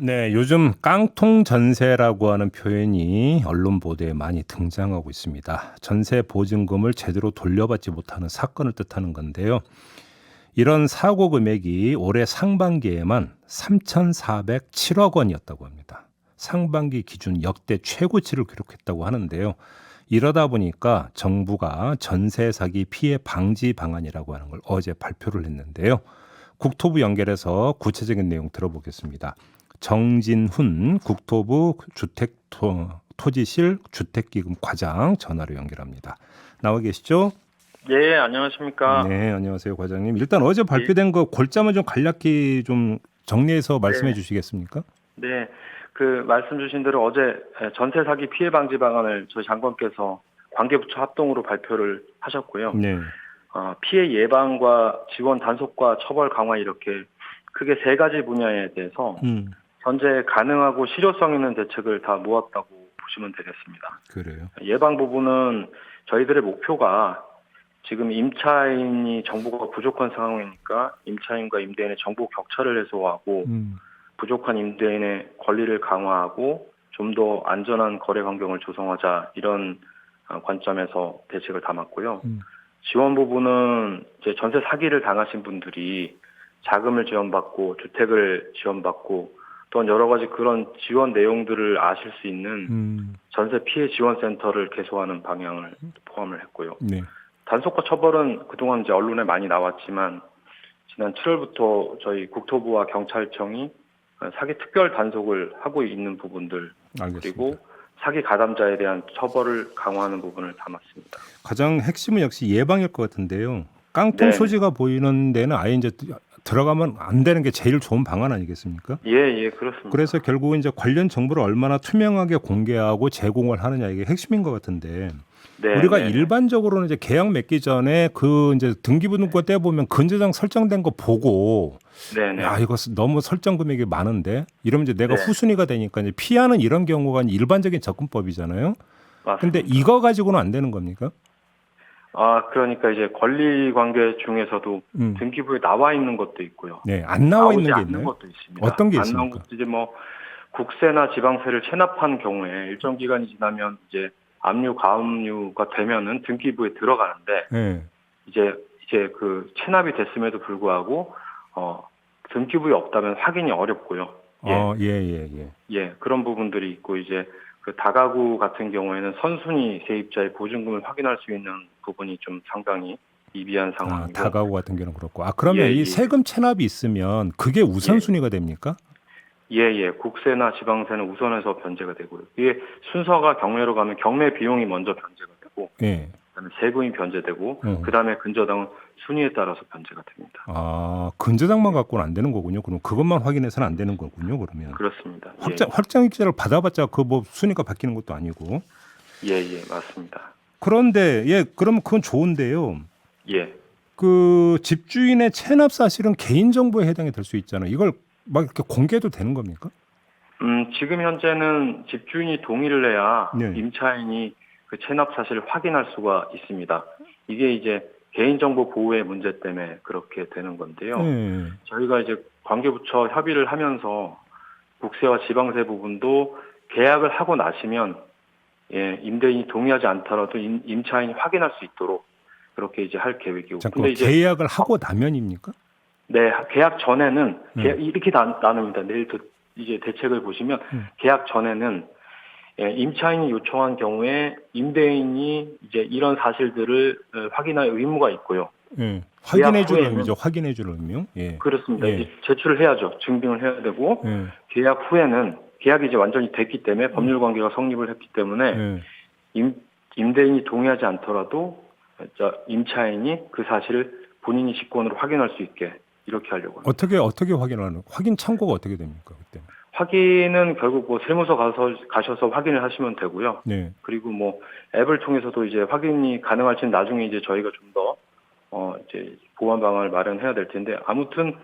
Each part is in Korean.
네, 요즘 깡통 전세라고 하는 표현이 언론 보도에 많이 등장하고 있습니다. 전세 보증금을 제대로 돌려받지 못하는 사건을 뜻하는 건데요. 이런 사고 금액이 올해 상반기에만 3,407억 원이었다고 합니다. 상반기 기준 역대 최고치를 기록했다고 하는데요. 이러다 보니까 정부가 전세 사기 피해 방지 방안이라고 하는 걸 어제 발표를 했는데요. 국토부 연결해서 구체적인 내용 들어보겠습니다. 정진훈 국토부 주택토지실 주택기금 과장 전화로 연결합니다. 나와 계시죠? 예, 안녕하십니까. 네, 안녕하세요, 과장님. 일단 어제 예, 발표된 거 골자만 좀 간략히 좀 정리해서 말씀해 네, 주시겠습니까? 네. 그 말씀 주신 대로 어제 전세 사기 피해 방지 방안을 저희 장관께서 관계부처 합동으로 발표를 하셨고요. 네. 피해 예방과 지원 단속과 처벌 강화 이렇게 크게 세 가지 분야에 대해서 음, 현재 가능하고 실효성 있는 대책을 다 모았다고 보시면 되겠습니다. 그래요. 예방 부분은 저희들의 목표가 지금 임차인이 정보가 부족한 상황이니까 임차인과 임대인의 정보 격차를 해소하고 음, 부족한 임대인의 권리를 강화하고 좀 더 안전한 거래 환경을 조성하자 이런 관점에서 대책을 담았고요. 음, 지원 부분은 이제 전세 사기를 당하신 분들이 자금을 지원받고 주택을 지원받고 또한 여러 가지 그런 지원 내용들을 아실 수 있는 음, 전세 피해 지원 센터를 개소하는 방향을 포함을 했고요. 네. 단속과 처벌은 그동안 이제 언론에 많이 나왔지만 지난 7월부터 저희 국토부와 경찰청이 사기 특별 단속을 하고 있는 부분들 알겠습니다. 그리고 사기 가담자에 대한 처벌을 강화하는 부분을 담았습니다. 가장 핵심은 역시 예방일 것 같은데요. 깡통 네네. 소지가 보이는 데는 아예 이제 들어가면 안 되는 게 제일 좋은 방안 아니겠습니까? 예, 예, 그렇습니다. 그래서 결국은 이제 관련 정보를 얼마나 투명하게 공개하고 제공을 하느냐 이게 핵심인 것 같은데 우리가 네네네. 일반적으로는 이제 계약 맺기 전에 그 이제 등기부등본 떼 보면 근저당 설정된 거 보고 야 네네. 이거 너무 설정 금액이 많은데 이러면 이제 내가 네, 후순위가 되니까 이제 피하는 이런 경우가 일반적인 접근법이잖아요. 근데 맞습니다. 이거 가지고는 안 되는 겁니까? 그러니까 이제 권리 관계 중에서도 음. 등기부에 나와 있는 것도 있고요. 네, 안 나와 나오지 있는 게 않는 있나요? 것도 있습니다. 어떤 게 안 나온 있습니까? 것도 이제 뭐 국세나 지방세를 체납한 경우에 일정 기간이 지나면 이제 압류, 가압류가 되면은 등기부에 들어가는데 네. 이제 그 체납이 됐음에도 불구하고 등기부에 없다면 확인이 어렵고요. 예, 예, 예, 예. 예, 그런 부분들이 있고 이제 그 다가구 같은 경우에는 선순위 세입자의 보증금을 확인할 수 있는 부분이 좀 상당히 미비한 아, 상황이고, 다가구 같은 경우는 그렇고. 아, 예, 그러면 이 예, 세금 체납이 있으면 그게 예, 우선순위가 됩니까? 예, 예, 국세나 지방세는 우선해서 변제가 되고요. 이게 순서가 경매로 가면 경매 비용이 먼저 변제가 되고, 예. 그다음에 세금이 변제되고, 어. 그다음에 근저당은 순위에 따라서 변제가 됩니다. 아, 근저당만 예, 갖고는 안 되는 거군요. 그럼 그것만 확인해서는 안 되는 거군요. 그러면 그렇습니다. 예, 확장 입자를 받아봤자 그 뭐 순위가 바뀌는 것도 아니고. 예, 예, 맞습니다. 그런데 예, 그러면 그건 좋은데요. 예. 그 집주인의 체납 사실은 개인 정보에 해당이 될 수 있잖아요. 이걸 막 이렇게 공개도 되는 겁니까? 지금 현재는 집주인이 동의를 해야 네. 임차인이 그 체납 사실을 확인할 수가 있습니다. 이게 이제 개인정보 보호의 문제 때문에 그렇게 되는 건데요. 예. 저희가 이제 관계부처 협의를 하면서 국세와 지방세 부분도 계약을 하고 나시면 임대인이 동의하지 않더라도 임차인이 확인할 수 있도록 그렇게 이제 할 계획이고. 근데 잠깐만 이제 계약을 하고 나면입니까? 네, 계약 전에는 네. 이렇게 나눕니다. 내일 또 이제 대책을 보시면 음. 계약 전에는 임차인이 요청한 경우에 임대인이 이제 이런 사실들을 확인할 의무가 있고요. 예. 확인해 계약 줄 후에는 의미죠. 확인해 줄 의미요. 예. 그렇습니다. 예. 이제 제출을 해야죠. 증빙을 해야 되고 예. 계약 후에는 계약이 이제 완전히 됐기 때문에 법률 관계가 성립을 했기 때문에 예. 임, 임대인이 동의하지 않더라도 임차인이 그 사실을 본인이 직권으로 확인할 수 있게 이렇게 하려고 합니다. 어떻게 확인하는? 확인 창구가 어떻게 됩니까 그때? 확인은 결국 뭐 세무서 가셔서 확인을 하시면 되고요. 네. 그리고 뭐 앱을 통해서도 이제 확인이 가능할지는 나중에 이제 저희가 좀 더 이제 보완 방안을 마련해야 될 텐데 아무튼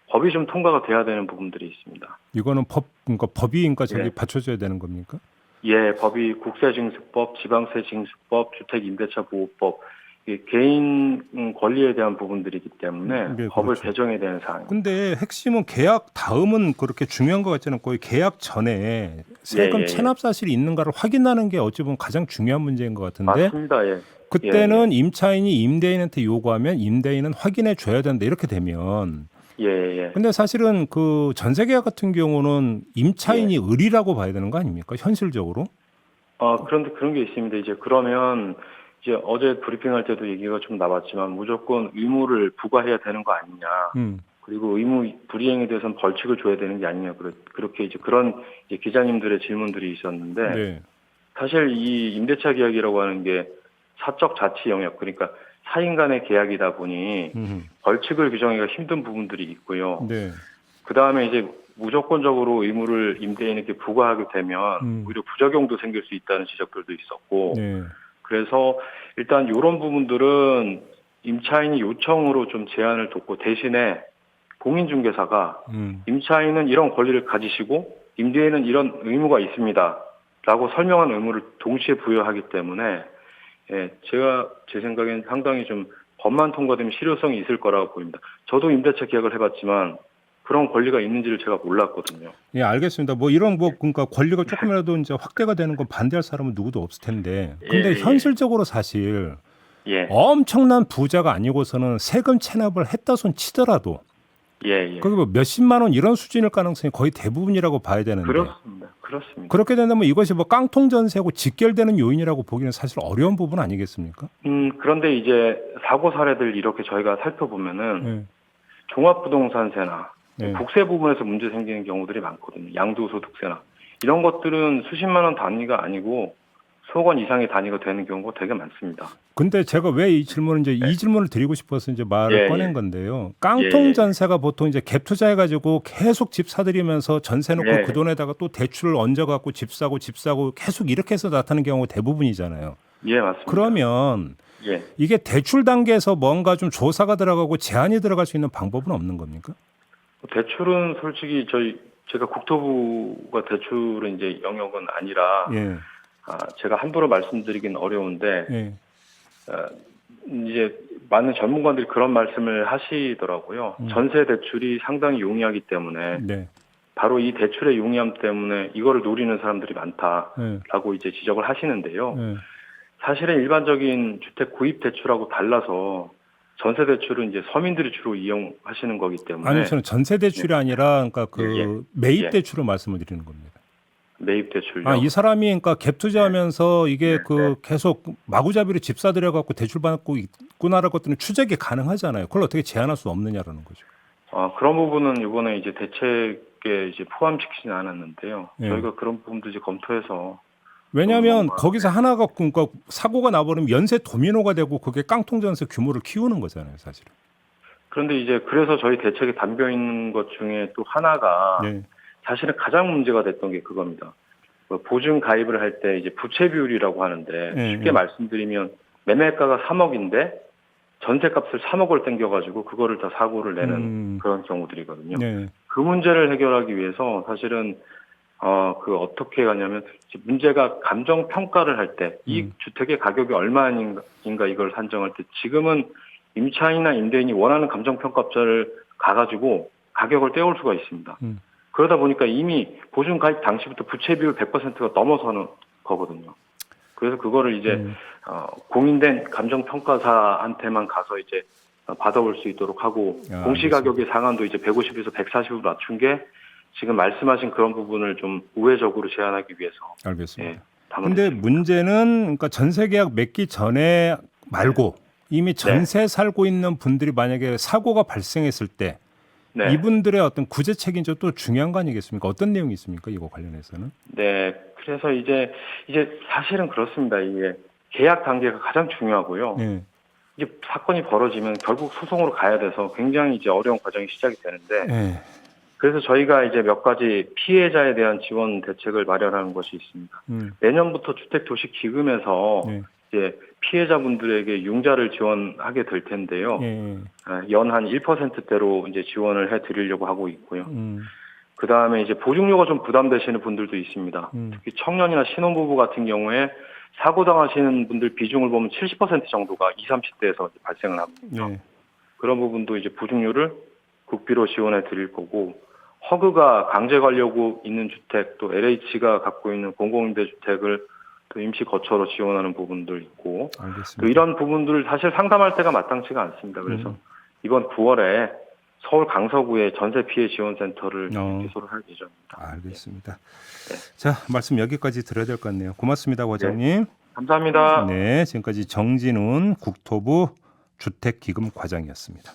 법이 좀 통과가 돼야 되는 부분들이 있습니다. 이거는 그러니까 법이 그러니까 저기 예, 받쳐줘야 되는 겁니까? 예, 법이 국세징수법, 지방세징수법, 주택임대차 보호법 이게 개인 권리에 대한 부분들이기 때문에 네, 법을 그렇죠. 개정해야 되는 사항입니다. 근데 핵심은 계약 다음은 그렇게 중요한 것 같지는 않고 계약 전에 세금 예. 체납 사실이 있는가를 확인하는 게 어찌 보면 가장 중요한 문제인 것 같은데 맞습니다. 예. 그때는 임차인이 임대인한테 요구하면 임대인은 확인해 줘야 된다 이렇게 되면 예. 근데 사실은 그 전세 계약 같은 경우는 임차인이 예. 의리라고 봐야 되는 거 아닙니까? 현실적으로? 그런데 그런 게 있습니다. 이제 그러면 이제 어제 브리핑할 때도 얘기가 좀 나왔지만 무조건 의무를 부과해야 되는 거 아니냐. 음. 그리고 의무 불이행에 대해서는 벌칙을 줘야 되는 게 아니냐. 그렇게 이제 그런 이제 기자님들의 질문들이 있었는데 네. 사실 이 임대차 계약이라고 하는 게 사적 자치 영역 그러니까 사인 간의 계약이다 보니 벌칙을 규정하기가 힘든 부분들이 있고요. 네. 그 다음에 이제 무조건적으로 의무를 임대인에게 부과하게 되면 오히려 부작용도 생길 수 있다는 지적들도 있었고 네. 그래서 일단 이런 부분들은 임차인이 요청으로 좀 제한을 뒀고 대신에 공인중개사가 임차인은 이런 권리를 가지시고 임대인은 이런 의무가 있습니다. 라고 설명한 의무를 동시에 부여하기 때문에 제 생각엔 상당히 좀 법만 통과되면 실효성이 있을 거라고 보입니다. 저도 임대차 계약을 해봤지만 그런 권리가 있는지를 제가 몰랐거든요. 예, 알겠습니다. 뭐 이런 뭐 그러니까 권리가 조금이라도 이제 확대가 되는 건 반대할 사람은 누구도 없을 텐데. 근데 현실적으로 사실 엄청난 부자가 아니고서는 세금 체납을 했다 손 치더라도 그게 뭐 몇십만 원 이런 수준일 가능성이 거의 대부분이라고 봐야 되는데. 그렇습니다. 그렇게 된다면 이것이 뭐 깡통 전세하고 직결되는 요인이라고 보기는 사실 어려운 부분 아니겠습니까? 그런데 이제 사고 사례들 이렇게 저희가 살펴보면은 종합부동산세나 국세 부분에서 문제 생기는 경우들이 많거든요. 양도소득세나 이런 것들은 수십만 원 단위가 아니고 수억 원 이상의 단위가 되는 경우가 되게 많습니다. 근데 제가 왜 이 질문을 이 질문을 드리고 싶어서 이제 말을 꺼낸 건데요. 깡통 전세가 보통 이제 갭 투자해가지고 계속 집 사들이면서 전세 놓고 그 돈에다가 또 대출을 얹어갖고 집 사고 계속 이렇게 해서 나타나는 경우가 대부분이잖아요. 예, 맞습니다. 그러면 이게 대출 단계에서 뭔가 좀 조사가 들어가고 제한이 들어갈 수 있는 방법은 없는 겁니까? 대출은 솔직히 제가 국토부가 대출은 이제 영역은 아니라 제가 함부로 말씀드리긴 어려운데 이제 많은 전문가들이 그런 말씀을 하시더라고요. 전세 대출이 상당히 용이하기 때문에 바로 이 대출의 용이함 때문에 이거를 노리는 사람들이 많다라고 이제 지적을 하시는데요. 사실은 일반적인 주택 구입 대출하고 달라서 전세 대출은 이제 서민들이 주로 이용하시는 거기 때문에 아니요, 저는 전세 대출이 아니라 그러니까 그 매입 대출을 말씀을 드리는 겁니다. 매입 대출요. 이 사람이 그러니까 갭 투자하면서 이게 계속 마구잡이로 집 사들여 갖고 대출 받고 있구나라는 것들은 추적이 가능하잖아요. 그걸 어떻게 제한할 수 없느냐라는 거죠. 그런 부분은 이번에 이제 대책에 이제 포함시키지는 않았는데요. 저희가 그런 부분도 이제 검토해서 왜냐하면 거기서 하나가 그러니까 사고가 나버리면 연쇄 도미노가 되고 그게 깡통 전세 규모를 키우는 거잖아요, 사실은. 그런데 이제 그래서 저희 대책에 담겨 있는 것 중에 또 하나가 사실은 가장 문제가 됐던 게 그겁니다. 보증 가입을 할 때 이제 부채 비율이라고 하는데 쉽게 말씀드리면 매매가가 3억인데 전세값을 3억을 땡겨가지고 그거를 다 사고를 내는 그런 경우들이거든요. 그 문제를 해결하기 위해서 사실은 어떻게 가냐면 문제가 감정 평가를 할 때 이 주택의 가격이 얼마인가 이걸 산정할 때 지금은 임차인이나 임대인이 원하는 감정 평가업자를 가가지고 가격을 떼올 수가 있습니다. 그러다 보니까 이미 보증 가입 당시부터 부채 비율 100%가 넘어서는 거거든요. 그래서 그거를 이제 공인된 감정 평가사한테만 가서 이제 받아올 수 있도록 하고 공시 가격의 상한도 이제 150에서 140으로 낮춘 게 지금 말씀하신 그런 부분을 좀 우회적으로 제한하기 위해서. 알겠습니다. 그런데 문제는 그러니까 전세 계약 맺기 전에 말고 이미 전세 살고 있는 분들이 만약에 사고가 발생했을 때 이분들의 어떤 구제 책임도 또 중요한 거 아니겠습니까? 어떤 내용이 있습니까? 이거 관련해서는? 네, 그래서 이제 사실은 그렇습니다. 이게 계약 단계가 가장 중요하고요. 이게 사건이 벌어지면 결국 소송으로 가야 돼서 굉장히 이제 어려운 과정이 시작이 되는데. 그래서 저희가 이제 몇 가지 피해자에 대한 지원 대책을 마련하는 것이 있습니다. 내년부터 주택도시기금에서 이제 피해자분들에게 융자를 지원하게 될 텐데요. 연 한 1%대로 이제 지원을 해드리려고 하고 있고요. 그 다음에 이제 보증료가 좀 부담되시는 분들도 있습니다. 특히 청년이나 신혼부부 같은 경우에 사고 당하시는 분들 비중을 보면 70% 정도가 20, 30대에서 발생을 합니다. 네. 그런 부분도 이제 보증료를 국비로 지원해 드릴 거고, 허그가 강제 관리하고 있는 주택, 또 LH가 갖고 있는 공공임대주택을 또 임시 거처로 지원하는 부분도 있고, 알겠습니다. 또 이런 부분들을 사실 상담할 때가 마땅치가 않습니다. 그래서 이번 9월에 서울 강서구에 전세 피해 지원센터를 개소를 할 예정입니다. 알겠습니다. 네. 자, 말씀 여기까지 들어야 될 것 같네요. 고맙습니다, 과장님. 감사합니다. 네, 지금까지 정진훈 국토부 주택기금 과장이었습니다.